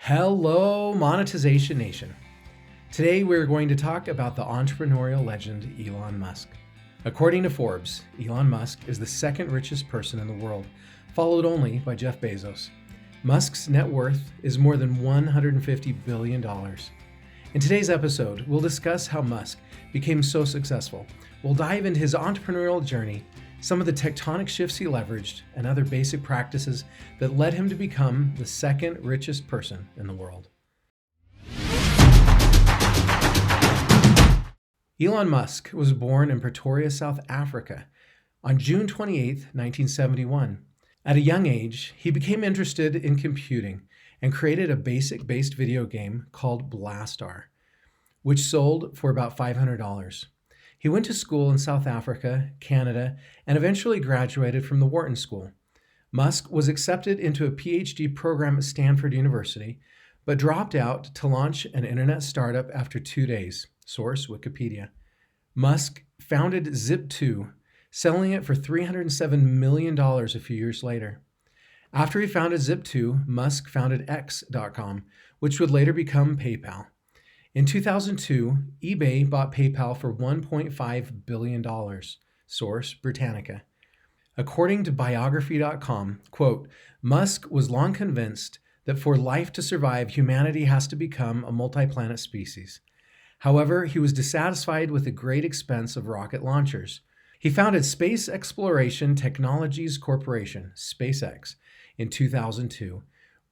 Hello, Monetization Nation. Today we're going to talk about the entrepreneurial legend Elon Musk. According to Forbes, Elon Musk is the second richest person in the world, followed only by Jeff Bezos. Musk's net worth is more than $150 billion. In today's episode, we'll discuss how Musk became so successful. We'll dive into his entrepreneurial journey, some of the tectonic shifts he leveraged, and other basic practices that led him to become the second richest person in the world. Elon Musk was born in Pretoria, South Africa on June 28, 1971. At a young age, he became interested in computing and created a basic-based video game called Blastar, which sold for about $500. He went to school in South Africa, Canada, and eventually graduated from the Wharton School. Musk was accepted into a PhD program at Stanford University, but dropped out to launch an internet startup after 2 days. Source, Wikipedia. Musk founded Zip2, selling it for $307 million a few years later. After he founded Zip2, Musk founded X.com, which would later become PayPal. In 2002, eBay bought PayPal for $1.5 billion. Source, Britannica. According to biography.com, quote, Musk was long convinced that for life to survive, humanity has to become a multi-planet species. However, he was dissatisfied with the great expense of rocket launchers. He founded Space Exploration Technologies Corporation, SpaceX, in 2002,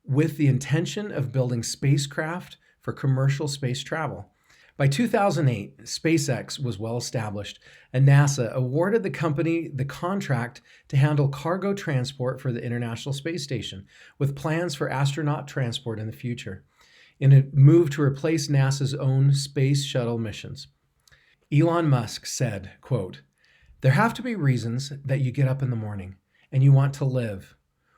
with the intention of building spacecraft for commercial space travel. By 2008, SpaceX was well established, and NASA awarded the company the contract to handle cargo transport for the International Space Station, with plans for astronaut transport in the future, in a move to replace NASA's own space shuttle missions. Elon Musk said, quote, "There have to be reasons that you get up in the morning and you want to live.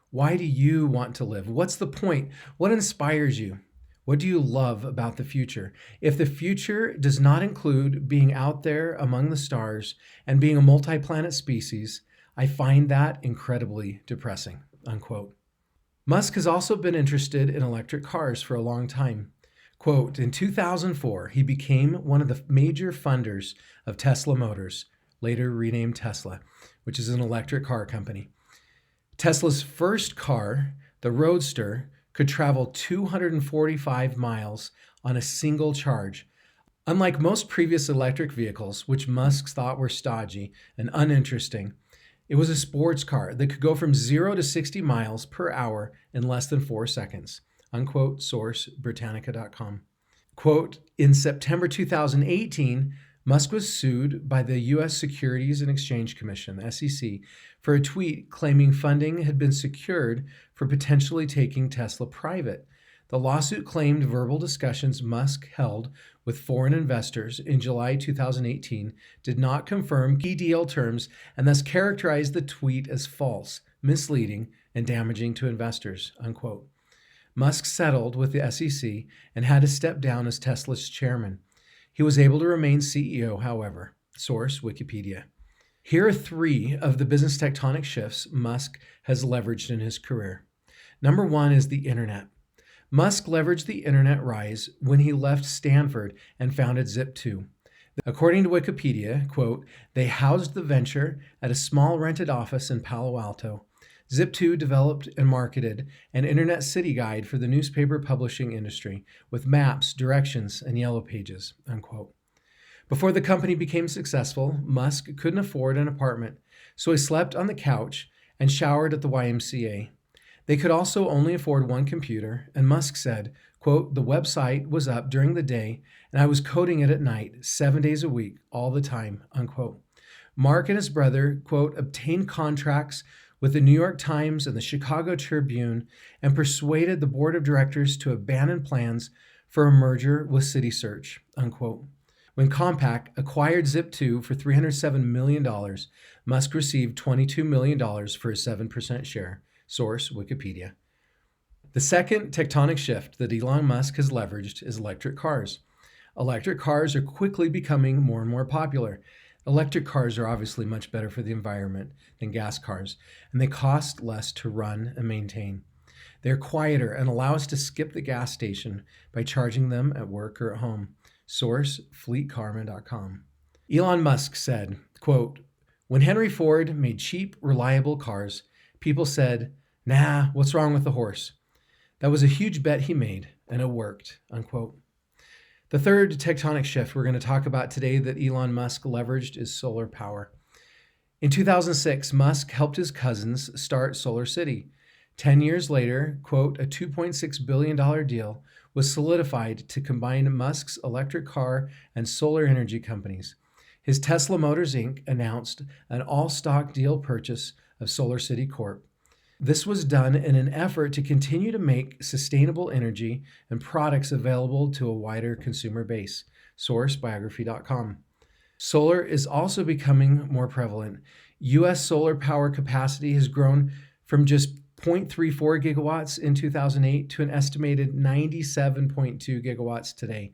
Why do you want to live? What's the point? What inspires you? What do you love about the future? If the future does not include being out there among the stars and being a multi-planet species, I find that incredibly depressing," unquote. Musk has also been interested in electric cars for a long time. Quote, in 2004, he became one of the major funders of Tesla Motors, later renamed Tesla, which is an electric car company. Tesla's first car, the Roadster, could travel 245 miles on a single charge. Unlike most previous electric vehicles, which Musk thought were stodgy and uninteresting, it was a sports car that could go from 0 to 60 miles per hour in less than 4 seconds. Unquote, source, Britannica.com. Quote, in September 2018, Musk was sued by the U.S. Securities and Exchange Commission, SEC, for a tweet claiming funding had been secured for potentially taking Tesla private. The lawsuit claimed verbal discussions Musk held with foreign investors in July 2018 did not confirm key deal terms and thus characterized the tweet as false, misleading, and damaging to investors, unquote. Musk settled with the SEC and had to step down as Tesla's chairman. He was able to remain CEO, however. Source, Wikipedia. Here are 3 of the business tectonic shifts Musk has leveraged in his career. Number 1 is the internet. Musk leveraged the internet rise when he left Stanford and founded Zip2. According to Wikipedia, quote, they housed the venture at a small rented office in Palo Alto. Zip2 developed and marketed an internet city guide for the newspaper publishing industry with maps, directions, and yellow pages, unquote. Before the company became successful, Musk couldn't afford an apartment, so he slept on the couch and showered at the YMCA. They could also only afford 1 computer, and Musk said, quote, the website was up during the day, and I was coding it at night, 7 days a week, all the time, unquote. Mark and his brother, quote, obtained contracts with the New York Times and the Chicago Tribune and persuaded the board of directors to abandon plans for a merger with CitySearch, unquote. When Compaq acquired Zip2 for $307 million, Musk received $22 million for a 7% share. Source, Wikipedia. The second tectonic shift that Elon Musk has leveraged is electric cars. Electric cars are quickly becoming more and more popular. Electric cars are obviously much better for the environment than gas cars, and they cost less to run and maintain. They're quieter and allow us to skip the gas station by charging them at work or at home. Source, fleetkarma.com. Elon Musk said, quote, "When Henry Ford made cheap, reliable cars, people said, 'Nah, what's wrong with the horse?' That was a huge bet he made, and it worked," unquote. The third tectonic shift we're going to talk about today that Elon Musk leveraged is solar power. In 2006, Musk helped his cousins start Solar City. 10 years later, quote, a $2.6 billion deal was solidified to combine Musk's electric car and solar energy companies. His Tesla Motors Inc. announced an all-stock deal purchase of Solar City Corp. This was done in an effort to continue to make sustainable energy and products available to a wider consumer base. Source, biography.com. Solar is also becoming more prevalent. U.S. solar power capacity has grown from just 0.34 gigawatts in 2008 to an estimated 97.2 gigawatts today,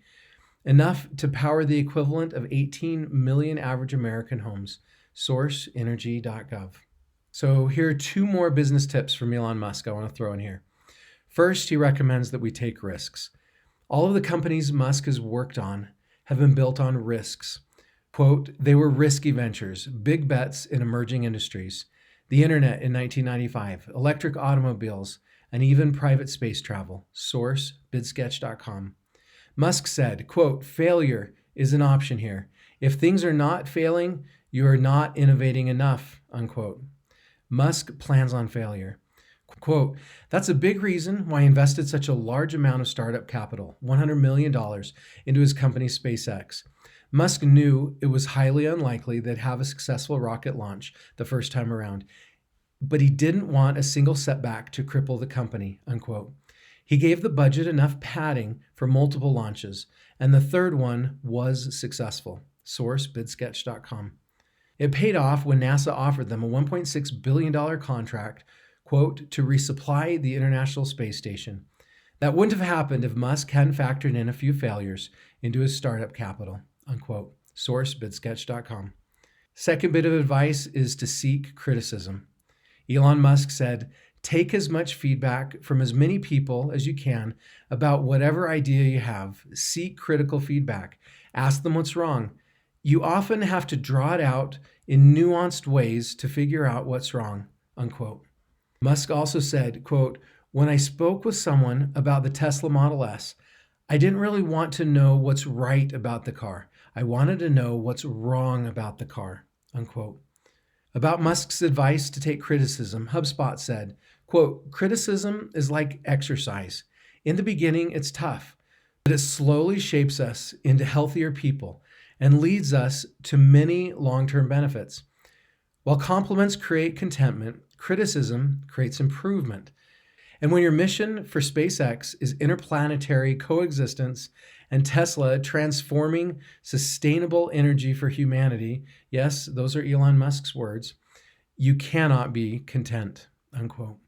enough to power the equivalent of 18 million average American homes. Source, energy.gov. So here are two more business tips from Elon Musk I want to throw in here. First, he recommends that we take risks. All of the companies Musk has worked on have been built on risks. Quote, "They were risky ventures, big bets in emerging industries. The internet in 1995, electric automobiles, and even private space travel." Source, bidsketch.com. Musk said, quote, "Failure is an option here. If things are not failing, you are not innovating enough," unquote. Musk plans on failure. Quote, "That's a big reason why he invested such a large amount of startup capital, $100 million, into his company SpaceX. Musk knew it was highly unlikely they'd have a successful rocket launch the first time around, but he didn't want a single setback to cripple the company," unquote. He gave the budget enough padding for multiple launches, and the third one was successful. Source, bidsketch.com. It paid off when NASA offered them a $1.6 billion contract, quote, "to resupply the International Space Station." That wouldn't have happened if Musk hadn't factored in a few failures into his startup capital, unquote. Source, bidsketch.com. Second bit of advice is to seek criticism. Elon Musk said, "Take as much feedback from as many people as you can about whatever idea you have. Seek critical feedback. Ask them what's wrong. You often have to draw it out in nuanced ways to figure out what's wrong," unquote. Musk also said, quote, "When I spoke with someone about the Tesla Model S, I didn't really want to know what's right about the car. I wanted to know what's wrong about the car," unquote. About Musk's advice to take criticism, HubSpot said, quote, "Criticism is like exercise. In the beginning, it's tough, but it slowly shapes us into healthier people and leads us to many long-term benefits. While compliments create contentment, criticism creates improvement. And when your mission for SpaceX is interplanetary coexistence and Tesla transforming sustainable energy for humanity," yes, those are Elon Musk's words, "you cannot be content," unquote.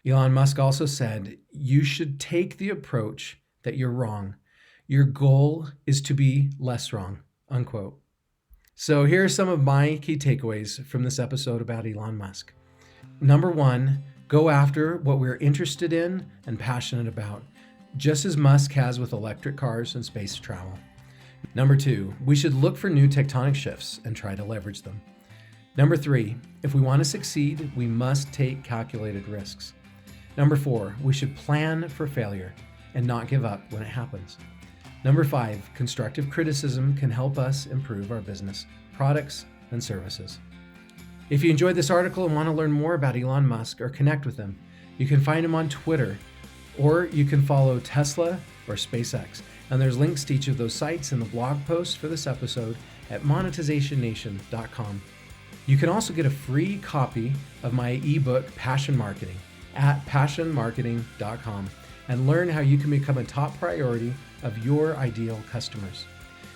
Elon Musk also said, "You should take the approach that you're wrong. Your goal is to be less wrong," unquote. So here are some of my key takeaways from this episode about Elon Musk. Number one, go after what we're interested in and passionate about, just as Musk has with electric cars and space travel. Number two, we should look for new tectonic shifts and try to leverage them. Number three, if we want to succeed, we must take calculated risks. Number four, we should plan for failure and not give up when it happens. Number five, constructive criticism can help us improve our business, products, and services. If you enjoyed this article and want to learn more about Elon Musk or connect with him, you can find him on Twitter, or you can follow Tesla or SpaceX. And there's links to each of those sites in the blog post for this episode at monetizationnation.com. You can also get a free copy of my ebook, Passion Marketing, at passionmarketing.com, and learn how you can become a top priority of your ideal customers.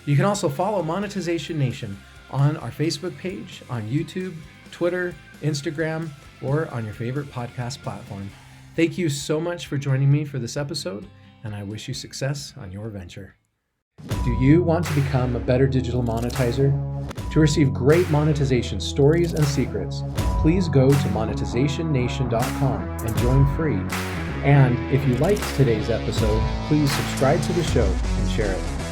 You can also follow Monetization Nation on our Facebook page, on YouTube, Twitter, Instagram, or on your favorite podcast platform. Thank you so much for joining me for this episode, and I wish you success on your venture. Do you want to become a better digital monetizer? To receive great monetization stories and secrets, please go to monetizationnation.com and join free. And if you liked today's episode, please subscribe to the show and share it.